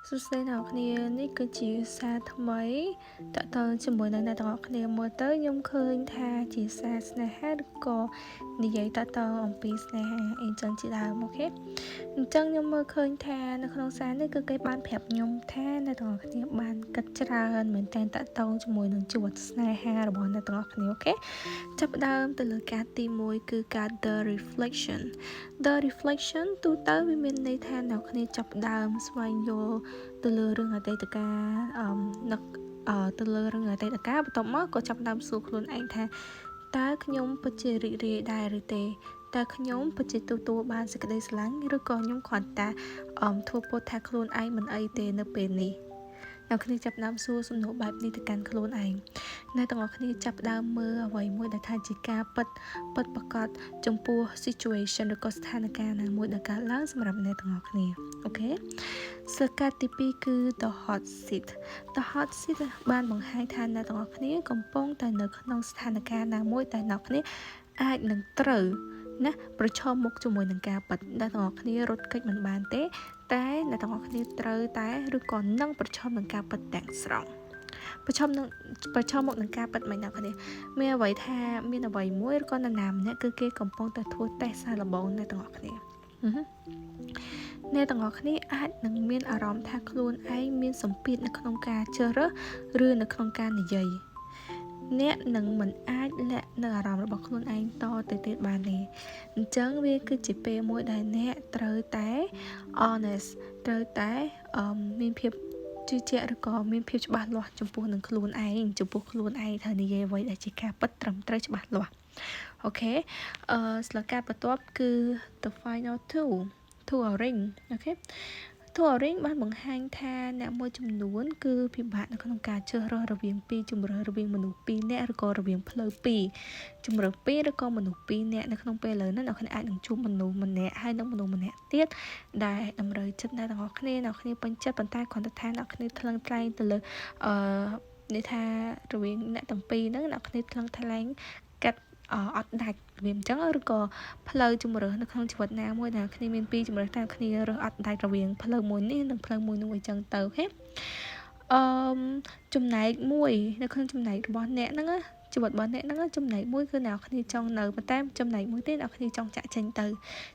សួស្តីអ្នកគ្នានេះគឺជាសារថ្មីតើតើជាមួយនឹងអ្នកទាំងអស់គ្នាមើលទៅខ្ញុំឃើញថាជាសារស្នេហាឬក៏និយាយតើអំពីស្នេហាអីចឹងជាដើមអូខេអញ្ចឹងខ្ញុំមើលឃើញថានៅក្នុងសារនេះគឺគេបានប្រាប់ខ្ញុំថាអ្នកទាំងអស់គ្នាបានគិតច្រើនមែនតើតើជាមួយនឹងជីវិតស្នេហារបស់អ្នកទាំងអស់គ្នាអូខេចាប់ផ្ដើមទៅលើការទី1គឺការ the reflection ទូទៅវាមានន័យថាអ្នកគ្នាចាប់ផ្ដើមស្វែងយល់ទៅលើរឿងអតីតកាលទៅលើរឿងអតីតកាលបន្ទាប់មកក៏ចាប់ផ្ដើមសួរខ្លួនឯងថាតើខ្ញុំពិតជារីករាយដែរឬទេតើខ្ញុំពិតជាទទួលបានសេចក្តីស្រឡាញ់ឬក៏ខ្ញុំគ្រាន់តែធ្វើពោលថាខ្លួនឯងមិនអីទេនៅពេលនេះអ្នកគ្នាចាប់ផ្ដើមសួរសំណួរបែបនេះទៅកាន់ខ្លួនឯងអ្នកទាំងអស់គ្នាចាប់ផ្ដើមមើលអ្វីមួយដែលថាជាការពិតប្រកបចំពោះ situation ឬក៏ស្ថានភាពណាមួយដែលកើតឡើងសម្រាប់អ្នកទាំងអស់គ្នាអូខេសកាត់ទី2គឺ the hot seat បានបង្ហាញថាអ្នកទាំងអស់គ្នាកំពុងតែនៅក្នុងស្ថានភាពណាមួយដែលអ្នកគ្នាអាចនឹងត្រូវណាប្រឈមមុខជាមួយនឹងការប៉ັດអ្នកទាំងអស់គ្នារត់គេចមិនបានទេតែអ្នកទាំងអស់គ្នាត្រូវតែឬក៏នឹងប្រឈមនឹងការប៉ັດទាំងស្រុងប្រឈមមុខនឹងការប៉ັດមិនអ្នកគ្នាមានអ្វីថាមានអ្វីមួយឬក៏នរណាម្នាក់គឺគេកំពុងតែធ្វើតេស្តសារលបងអ្នកទាំងអស់គ្នាអ្នកទាំងអស់គ្នាអាចនឹងមានអារម្មណ៍ថាខ្លួនឯងមានសម្ពាធនៅក្នុងការជ្រើសរើសឬនៅក្នុងការនិយាយអ្នកនឹងមិនអាចលាក់នៅអារម្មណ៍របស់ខ្លួនឯងតទៅទៀតបានទេអញ្ចឹងវាគឺជាពេលមួយដែលអ្នកត្រូវតែ honest ត្រូវតែមានភាពជឿជាក់ឬក៏មានភាពច្បាស់លាស់ចំពោះនឹងខ្លួនឯងត្រូវនិយាយអ្វីដែលជាការពិតត្រឹមត្រូវច្បាស់លាស់អូខេស្លាកការបន្ទាប់គឺ the final two a ring អូខេTouring បានបង្ហាញថាអ្នកមួយចំនួនគឺពិបាកនៅក្នុងការជ្រើសរើសរវាងពីរជម្រើសរវាងមនុស្ស2នាក់ឬក៏រវាងផ្លូវ2ជម្រើស2ឬក៏មនុស្ស2នាក់នៅក្នុងពេលឥឡូវនេះអ្នកគ្នាអាចនឹងជួបមនុស្សម្នាក់ហើយនឹងមនុស្សម្នាក់ទៀតដែលតម្រូវចិត្តអ្នកទាំងអស់គ្នាពេញចិត្តប៉ុន្តែគ្រាន់តែថាអ្នកគ្នាថ្លឹងថ្លែងទៅលើនេះថារវាងអ្នកទាំងពីរហ្នឹងអ្នកគ្នាថ្លឹងថ្លែងកាត់អត់ដាច់វាអញ្ចឹងឬក៏ផ្លូវជំរើសនៅក្នុងជីវិតណាមួយដែលគ្នាមានពីរជំរើសតែគ្នារើសអត់ដាច់រវាងផ្លូវមួយនេះនិងផ្លូវមួយនោះអញ្ចឹងទៅអូខេចំណែកមួយនៅក្នុងចំណែករបស់អ្នកហ្នឹងជីវិតរបស់អ្នកហ្នឹងចំណែកមួយគឺអ្នកគ្នាចង់នៅប៉ុន្តែចំណែកមួយទៀតអ្នកគ្នាចង់ចាក់ចេញទៅ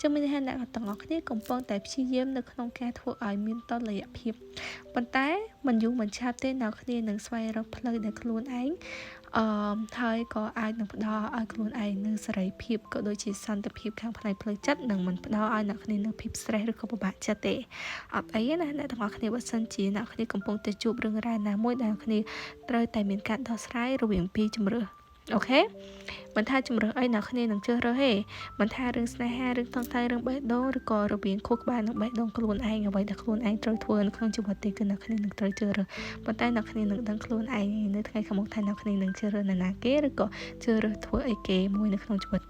ចឹងមានន័យថាអ្នកទាំងអស់គ្នាកំពុងតែព្យាយាមនៅក្នុងការធ្វើឲ្យមានតុល្យភាពប៉ុន្តែមិនយូរមិនឆាប់ទេអ្នកគ្នានឹងស្វែងរកផ្លូវដែលខ្លួនឯងហើយក៏អាចនឹងផ្ដល់ឲ្យខ្លួនឯងនូវសេរីភាពក៏ដូចជាសន្តិភាពខាងផ្នែកផ្លូវចិត្តនិងមិនផ្ដល់ឲ្យអ្នកគ្នានូវភាព stress ឬក៏ពិបាកចិត្តទេអត់អីណាអ្នកទាំងអស់គ្នាបើសិនជាអ្នកគ្នាកំពុងតែជួបរឿងរ៉ាវណាមួយដែលអ្នកគ្នាត្រូវតែមានការដោះស្រាយរវាងពីរជម្រើសអូខេមិនថាជំរើសអីអ្នកគ្នានឹងជ្រើសរើសទេមិនថារឿងស្នេហារឿងតង់តែរឿងបេះដូងឬក៏រវាងខួរក្បាលនិងបេះដូងខ្លួនឯងអ្វីដែលខ្លួនឯងត្រូវធ្វើនៅក្នុងជីវិតទេគឺអ្នកគ្នានឹងត្រូវជ្រើសរើសប៉ុន្តែអ្នកគ្នានឹងដឹងខ្លួនឯងនៅថ្ងៃខាងមុខថាអ្នកគ្នានឹងជ្រើសរើសនរណាគេឬក៏ជ្រើសរើសធ្វើអីគេមួយនៅក្នុងជីវិត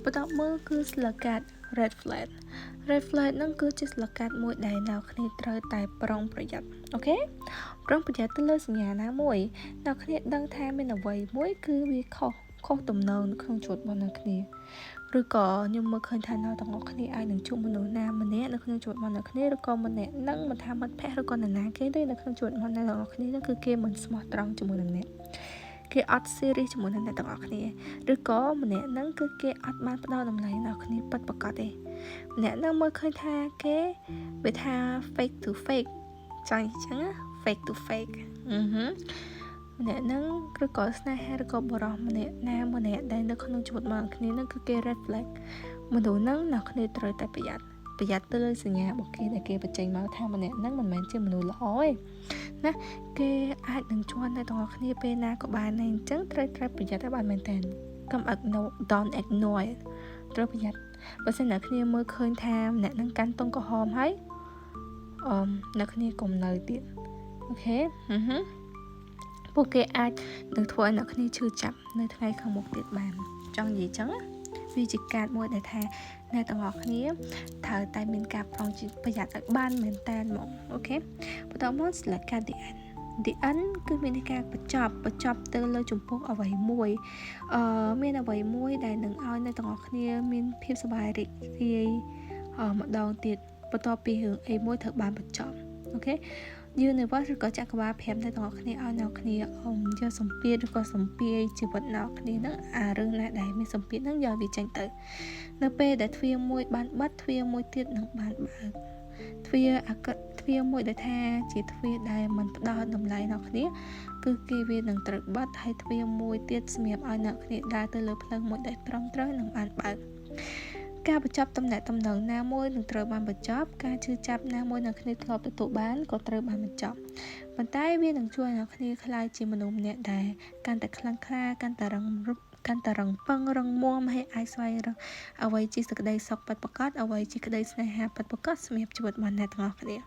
បន្ទាប់មកគឺស្លាកកាត់ red flag ហ្នឹងគឺជាស្លាកកាត់មួយដែលអ្នកគ្នាត្រូវតែប្រុងប្រយ័ត្នអូខេប្រុងប្រយ័ត្នទៅលើសញ្ញាណាមួយអ្នកគ្នាដឹងថាមានអ្វីមួយគឺវាខុសទំនងនៅក្នុងជីវិតរបស់អ្នកគ្នាឬក៏ខ្ញុំមើលឃើញថាអ្នកទាំងអស់គ្នាអាចនឹងជួបមនុស្សណាម្នាក់នៅក្នុងជីវិតរបស់អ្នកគ្នាឬក៏ម្នាក់នឹងមិនថាមិត្តភក្តិឬក៏នរណាគេទេនៅក្នុងជីវិតរបស់អ្នកទាំងអស់គ្នាគឺគេមិនស្មោះត្រង់ជាមួយនឹងអ្នកគេអត់ serious ជាមួយនឹងអ្នកទាំងអស់គ្នាឬក៏ម្នាក់ហ្នឹងគឺគេអត់បានផ្ដល់តម្លៃដល់គ្នាពិតប្រាកដទេម្នាក់ហ្នឹងមើលឃើញថាគេវាថា fake to fake ចាញ់អញ្ចឹង fake to fake ម្នាក់ហ្នឹងឬក៏ស្នេហាឬក៏បរិសុទ្ធម្នាក់ណាម្នាក់ដែលនៅក្នុងជីវិតរបស់គ្នាហ្នឹងគឺគេ red flag មនុស្សហ្នឹងអ្នកគ្នាត្រូវតែប្រយ័ត្នទៅលើសញ្ញារបស់គេដែលគេបញ្ចេញមកថាម្នាក់ហ្នឹងមិនមែនជាមនុស្សល្អទេណាគេអាចនឹងជន់នៅទាំងអស់គ្នាពេលណាក៏បានដែរអញ្ចឹងត្រូវប្រយ័ត្នឲ្យបានមែនតើកុំ don't ignore ត្រូវប្រយ័ត្នបើសិនអ្នកគ្នាមើលឃើញថាម្នាក់ហ្នឹងកាន់ទង់ក្រហមហើយអ្នកគ្នាកុំនៅទៀតអូខេពួកគេអាចនឹងធ្វើឲ្យអ្នកគ្នាឈឺចាប់នៅថ្ងៃខាងមុខទៀតបានចង់និយាយចឹងវាជាការមួយដែលថាអ្នកទាំងអស់គ្នាត្រូវតែមានការប្រុងប្រយ័ត្នឲ្យបានមែនតើមកអូខេបន្តមកស្លាកកាត់ the end គឺមានការបញ្ចប់ទៅលើចំពោះអ្វីមួយមានអ្វីមួយដែលនឹងឲ្យអ្នកទាំងអស់គ្នាមានភាពសប្បាយរីករាយម្ដងទៀត បន្ទាប់ពីរឿងអីមួយត្រូវបានបញ្ចប់អូខេ Universe ឬក៏ចក្រវាលប្រាប់អ្នកទាំងអស់គ្នាឲ្យអ្នកគ្នាយកសម្ពាធឬក៏សម្ពាយជីវិតអ្នកគ្នាហ្នឹងអារឿងណាដែលមានសម្ពាធហ្នឹងយកវាចេញទៅនៅពេលដែលទ្វារមួយបានបិទទ្វារមួយទៀតនឹងបានបើកទ្វារមួយដែលថាជាទ្វារដែលមិនផ្ដោតតម្លៃអ្នកគ្នាគឺគេវានឹងត្រូវបិទហើយទ្វារមួយទៀតសម្រាប់ឲ្យអ្នកគ្នាដើរទៅលើផ្លូវមួយដែលត្រឹមត្រូវនឹងបានបើកការបញ្ចប់តំណែងណាមួយនឹងត្រូវបានបញ្ចប់ការជឿចាប់ណាមួយអ្នកគ្នាធ្លាប់ទទួលបានក៏ត្រូវបានបញ្ចប់ប៉ុន្តែវានឹងជួយឲ្យអ្នកគ្នាខ្លាចជាមនុស្សម្នាក់ដែលកាន់តែខ្លាំងក្លាកាន់តែរឹងប៉ឹងរឹងមាំហើយអាចស្វែងរកអ្វីជាសេចក្តីសុខពិតប្រាកដអ្វីជាក្តីស្នេហាពិតប្រាកដសម្រាប់ជីវិតរបស់អ្នកទាំងអស់គ្នា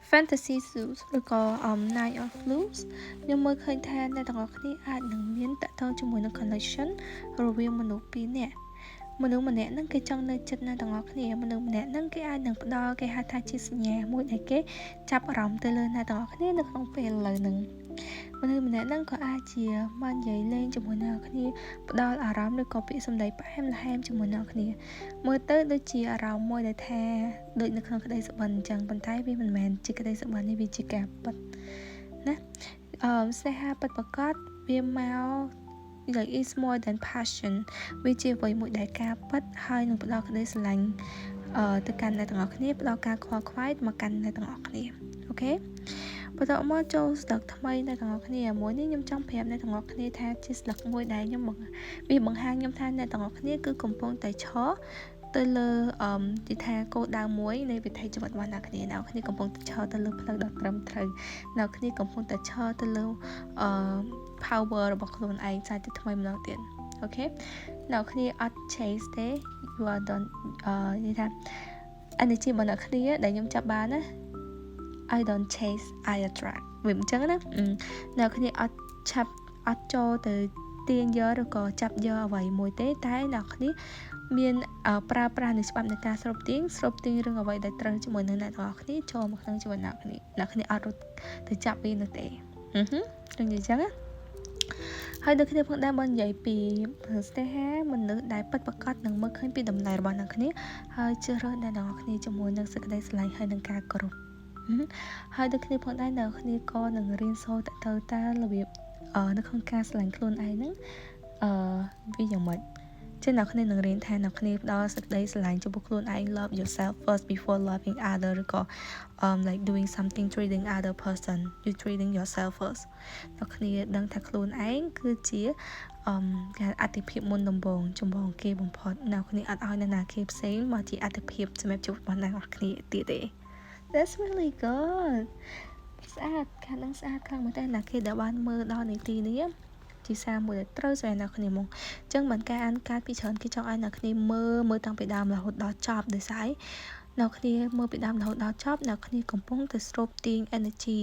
Fantasy Suits ឬក៏ Night of Blues ខ្ញុំមើលឃើញថាអ្នកទាំងអស់គ្នាអាចនឹងមានតកតងជាមួយនឹង connection រវាងមនុស្សពីរនាក់មនុស្សម្នាក់ហ្នឹងគេចង់នៅចិត្តអ្នកទាំងអស់គ្នាមនុស្សម្នាក់ហ្នឹងគេអាចនឹងផ្ដល់គេហៅថាជាសញ្ញាមួយដែលគេចាប់អារម្មណ៍ទៅលើអ្នកទាំងអស់គ្នានៅក្នុងពេលឥឡូវហ្នឹងមនុស្សម្នាក់ហ្នឹងក៏អាចជាបាននិយាយលេងជាមួយអ្នកគ្នាផ្ដល់អារម្មណ៍ឬក៏ពាក្យសម្ដីផ្អែមល្ហែមជាមួយអ្នកគ្នាមើលទៅដូចជាអារម្មណ៍មួយដែលថាដូចនៅក្នុងក្តីសុបិនអញ្ចឹងប៉ុន្តែវាមិនមែនជាក្តីសុបិននេះវាជាការពិតណាស្នេហាពិតប្រាកដវាមក like is more than passion វាជាអ្វីមួយដែលការពិតហើយនឹងផ្ដល់ក្តីស្រឡាញ់ទៅកាន់អ្នកទាំងអស់គ្នាផ្ដល់ការខ្វល់ខ្វាយមកកាន់អ្នកទាំងអស់គ្នាអូខេបន្តមកចូលស្លឹកថ្មីអ្នកទាំងអស់គ្នាមួយនេះខ្ញុំចង់ប្រាប់អ្នកទាំងអស់គ្នាថាជាស្លឹកមួយដែលខ្ញុំវាបង្ហាញខ្ញុំថាអ្នកទាំងអស់គ្នាគឺកំពុងតែឈរទៅលើទីថាគោលដៅមួយនៃវិថីជីវិតរបស់អ្នកគ្នាអ្នកគ្នាកំពុងតែឈរទៅលើផ្លូវដ៏ត្រឹមត្រូវអ្នកគ្នាកំពុងតែឈរទៅលើpower របស់ខ្លួនឯងសាច់ទៅថ្មីម្ដងទៀតអូខេអ្នកគ្នាអត់ chase ទេ you are don't និយាយថា energy របស់អ្នកគ្នាដែលខ្ញុំចាប់បានណា I don't chase I attract វាអញ្ចឹងណាអ្នកគ្នាអត់ចូលទៅទាញយកឬក៏ចាប់យកអ្វីមួយទេតែអ្នកគ្នាមានប្រើប្រាស់នៅច្បាប់នៃការស្រូបទាញរឿងអ្វីដែលត្រូវជាមួយនឹងអ្នកទាំងអស់គ្នាចូលមកក្នុងជីវិតអ្នកគ្នាអត់រត់ទៅចាប់វានោះទេខ្ញុំនិយាយអញ្ចឹងណាហើយដូចគ្នាផងដែរបើនិយាយពីស្នេហាមនុស្សដែលពិតប្រាកដនឹងមើលឃើញពីតម្លៃរបស់អ្នកគ្នាហើយជ្រើសរើសអ្នកទាំងអស់គ្នាជាមួយនឹងសេចក្តីស្រឡាញ់ហើយនឹងការគោរពហើយដូចគ្នាផងដែរអ្នកគ្នាក៏នឹងរៀនសូត្រទៅតាមរបៀបនៅក្នុងការស្រឡាញ់ខ្លួនឯងហ្នឹងវាយ៉ាងម៉េចចឹងអ្នកគ្នានឹងរៀនថាអ្នកគ្នាផ្ដល់សេចក្តីស្រឡាញ់ចំពោះខ្លួនឯង love yourself first before loving other ឬក៏ like doing something treating other person you treating yourself first អ្នកគ្នាដឹងថាខ្លួនឯងគឺជាការអតិភិបមុនដំបូងចម្បងគេបំផុតអ្នកគ្នាអត់ឲ្យនរណាគេផ្សេងមកជាអតិភិបសម្រាប់ជីវិតរបស់អ្នកគ្នាទៀតទេ That's really good ស្អាតខាងនឹងស្អាតខ្លាំងមែនតើអ្នកគេដែលបានមើលដល់នីតិនេះជាសារមួយដែលត្រូវសម្រាប់អ្នកគ្នាមកអញ្ចឹងមិនការអានការពីច្រើនគេចង់ឲ្យអ្នកគ្នាមើលតាំងពីដើមរហូតដល់ចប់ដោយសារអ្នកគ្នាមើលពីដើមរហូតដល់ចប់អ្នកគ្នាកំពុងតែស្រូបទាញ energy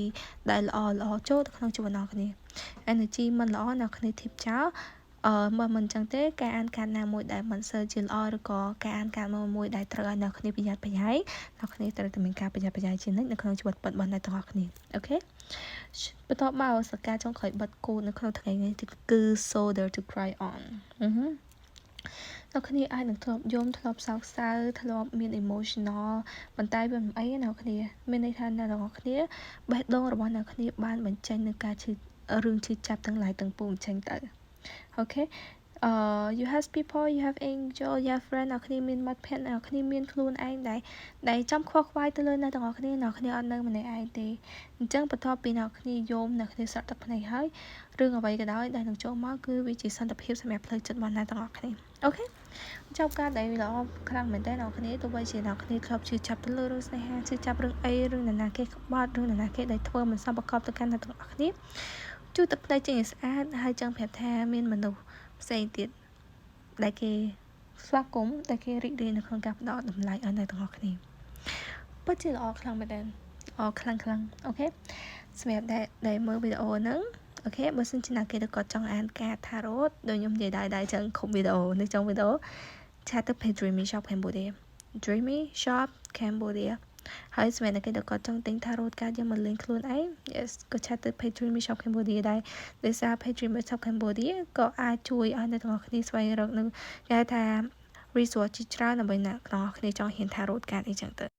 ដែលល្អចូលទៅក្នុងជីវិតអ្នកគ្នា energy មិនល្អអ្នកគ្នាធៀបចោលបើមិនអញ្ចឹងទេការអានកាតណាមួយដែលមិនសូវជាល្អឬក៏ការអានកាតមួយដែលត្រូវឲ្យអ្នកគ្នាប្រយ័ត្នប្រយែងអ្នកគ្នាត្រូវតែមានការប្រយ័ត្នប្រយែងជានិច្ចនៅក្នុងជីវិតពិតរបស់អ្នកទាំងអស់គ្នាអូខេបន្ទាប់មកសកាចុងក្រោយបិទគូនៅក្នុងថ្ងៃនេះគឺ Shoulder to Cry On អ្នកគ្នាអាចនឹងធ្លាប់យំធ្លាប់សោកសៅធ្លាប់មាន emotional ប៉ុន្តែវាមិនអីណាអ្នកគ្នាមានន័យថាអ្នកទាំងអស់គ្នាបេះដូងរបស់អ្នកគ្នាបានបញ្ចេញនៅការឈឺរឿងឈឺចាប់ទាំងឡាយទាំងពួងចេញទៅOkay you have people you have angel you have friend អ្នកគ្នាមានមិត្តភក្តិអ្នកគ្នាមានខ្លួនឯងដែលចំខ្វល់ខ្វាយទៅលើអ្នកទាំងអស់គ្នាអ្នកគ្នាអត់នៅម្នាក់ឯងទេអញ្ចឹងបន្ទាប់ពីអ្នកគ្នាយំអ្នកគ្នាស្រក់ទឹកភ្នែកហើយរឿងអ្វីក៏ដោយដែលនឹងចូលមកគឺវាជាសន្តិភាពសម្រាប់ផ្លូវចិត្តរបស់អ្នកទាំងអស់គ្នាអូខេចប់ការដែលល្អខ្លាំងមែនតើអ្នកគ្នាទោះបីជាអ្នកគ្នាធ្លាប់ជឿចាប់ទៅលើរឿងស្នេហាជឿចាប់រឿងអីរឿងណានាគេក្បត់រឿងណានាគេដែលធ្វើមិនសមប្រកបទៅកាន់អ្នកទាំងអស់គ្នាជួយទឹកភ្នែកចេញឲ្យស្អាតហើយចង់ប្រាប់ថាមានមនុស្សផ្សេងទៀតដែលគេស្វាគមន៍ដែលគេរីករាយនៅក្នុងការផ្ដល់តម្លៃឲ្យអ្នកទាំងអស់គ្នាពិតជាល្អខ្លាំងមែនតើល្អខ្លាំងអូខេសម្រាប់ដែលមើលវីដេអូហ្នឹងអូខេបើសិនជាអ្នកគេគាត់ចង់អានការថារ៉ូតដូចខ្ញុំនិយាយដែរចឹងគ្រប់វីដេអូនៅtrongវីដេអូឆាតទៅ page Dreamy Shop Cambodia Dreamy Shop Cambodia ហើយសម្រាប់អ្នកគេគាត់ចង់ទិញថារ៉ូតកាតយកមកលេងខ្លួនឯង yes ក៏ឆាតទៅ page Dreamy Shop Cambodia ដែរដោយសារ page Dreamy Shop Cambodia ក៏អាចជួយឲ្យអ្នកទាំងអស់គ្នាស្វែងរកនៅគេថា resource ជាច្រើនដើម្បីអ្នកទាំងអស់គ្នាចង់ហ៊ានថារត់កាត់អីចឹងទៅ